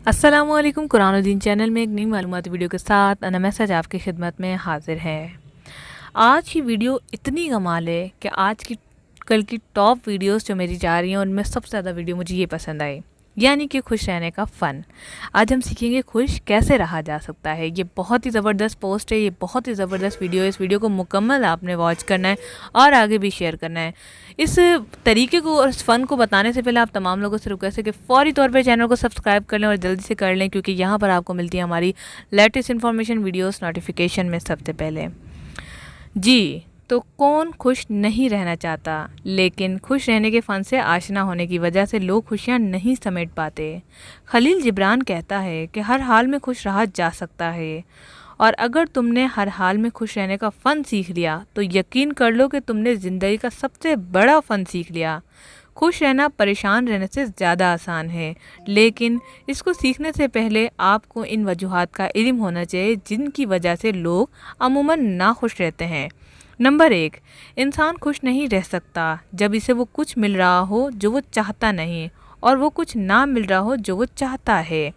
अस्सलामुअलैकुम। कुरानुद्दीन चैनल में एक नई मालूमाती वीडियो के साथ अना मैसेज आपकी खिदमत में हाजिर है। आज की वीडियो इतनी कमाल है कि आज की कल की टॉप वीडियोस जो मेरी जा रही हैं उनमें सबसे ज़्यादा वीडियो मुझे ये पसंद आई, यानी कि खुश रहने का फ़न। आज हम सीखेंगे खुश कैसे रहा जा सकता है। ये बहुत ही ज़बरदस्त पोस्ट है, ये बहुत ही ज़बरदस्त वीडियो है। इस वीडियो को मुकम्मल आपने वॉच करना है और आगे भी शेयर करना है। इस तरीके को और इस फ़न को बताने से पहले आप तमाम लोगों से रिक्वेस्ट है कि फ़ौरी तौर पे चैनल को सब्सक्राइब कर लें और जल्दी से कर लें, क्योंकि यहाँ पर आपको मिलती है हमारी लेटेस्ट इन्फॉर्मेशन वीडियोस नोटिफिकेशन में सबसे पहले। जी, तो कौन खुश नहीं रहना चाहता, लेकिन खुश रहने के फ़न से आशना होने की वजह से लोग खुशियाँ नहीं समेट पाते। खलील जिब्रान कहता है कि हर हाल में खुश रहा जा सकता है, और अगर तुमने हर हाल में खुश रहने का फ़न सीख लिया तो यकीन कर लो कि तुमने ज़िंदगी का सबसे बड़ा फ़न सीख लिया। खुश रहना परेशान रहने से ज़्यादा आसान है, लेकिन इसको सीखने से पहले आपको इन वजूहात का इल्म होना चाहिए जिनकी वजह से लोग अमूमन नाखुश रहते हैं। नंबर 1, इंसान खुश नहीं रह सकता जब इसे वो कुछ मिल रहा हो जो वो चाहता नहीं, और वो कुछ ना मिल रहा हो जो वो चाहता है,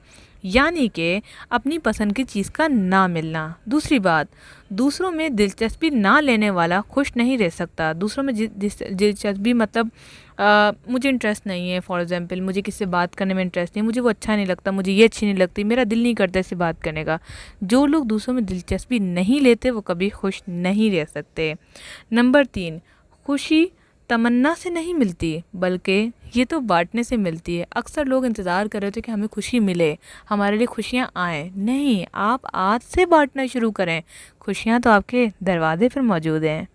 यानी कि अपनी पसंद की चीज़ का ना मिलना। दूसरी बात, दूसरों में दिलचस्पी ना लेने वाला खुश नहीं रह सकता। दूसरों में दिलचस्पी मतलब मुझे इंटरेस्ट नहीं है, फॉर एग्जांपल मुझे किससे बात करने में इंटरेस्ट नहीं है, मुझे वो अच्छा नहीं लगता, मुझे ये अच्छी नहीं लगती, मेरा दिल नहीं करता इससे बात करने का। जो लोग दूसरों में दिलचस्पी नहीं लेते वो कभी खुश नहीं रह सकते। नंबर 3, खुशी तमन्ना से नहीं मिलती, बल्कि ये तो बांटने से मिलती है। अक्सर लोग इंतज़ार कर रहे थे कि हमें खुशी मिले, हमारे लिए खुशियाँ आएँ। नहीं, आप आज से बांटना शुरू करें, खुशियाँ तो आपके दरवाजे पर मौजूद हैं।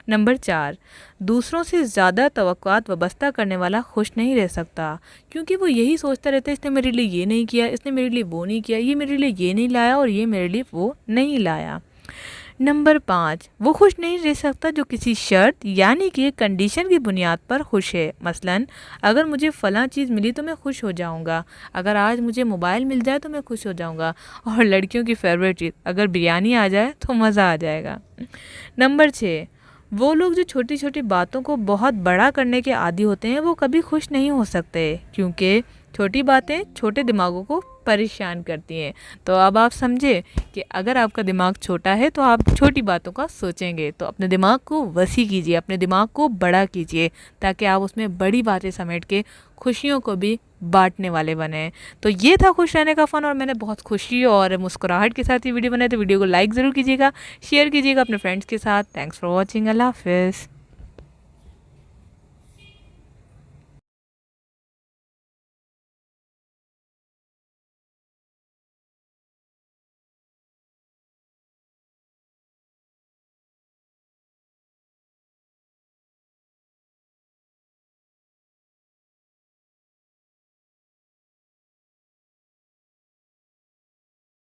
नंबर 4, दूसरों से ज़्यादा तवक्कुआत वाबस्ता करने वाला खुश नहीं रह सकता, क्योंकि वो यही सोचता रहता है इसने मेरे लिए ये नहीं किया, इसने मेरे लिए वो नहीं किया, ये मेरे लिए ये नहीं लाया और ये मेरे लिए वो नहीं लाया। नंबर 5, वो खुश नहीं रह सकता जो किसी शर्त यानी कि कंडीशन की बुनियाद पर खुश है। मसलन अगर मुझे फ़लाँ चीज़ मिली तो मैं खुश हो जाऊंगा, अगर आज मुझे मोबाइल मिल जाए तो मैं खुश हो जाऊंगा, और लड़कियों की फेवरेट चीज़ अगर बिरयानी आ जाए तो मज़ा आ जाएगा। नंबर 6, वो लोग जो छोटी छोटी बातों को बहुत बड़ा करने के आदी होते हैं वो कभी खुश नहीं हो सकते, क्योंकि छोटी बातें छोटे दिमागों को परेशान करती हैं। तो अब आप समझे कि अगर आपका दिमाग छोटा है तो आप छोटी बातों का सोचेंगे, तो अपने दिमाग को वसी कीजिए, अपने दिमाग को बड़ा कीजिए, ताकि आप उसमें बड़ी बातें समेट के खुशियों को भी बांटने वाले बने। तो ये था खुश रहने का फ़न, और मैंने बहुत खुशी और मुस्कुराहट के साथ ये वीडियो बनाई। तो वीडियो को लाइक ज़रूर कीजिएगा, शेयर कीजिएगा अपने फ्रेंड्स के साथ। Thanks for watching. अल्लाह हाफ़िज़।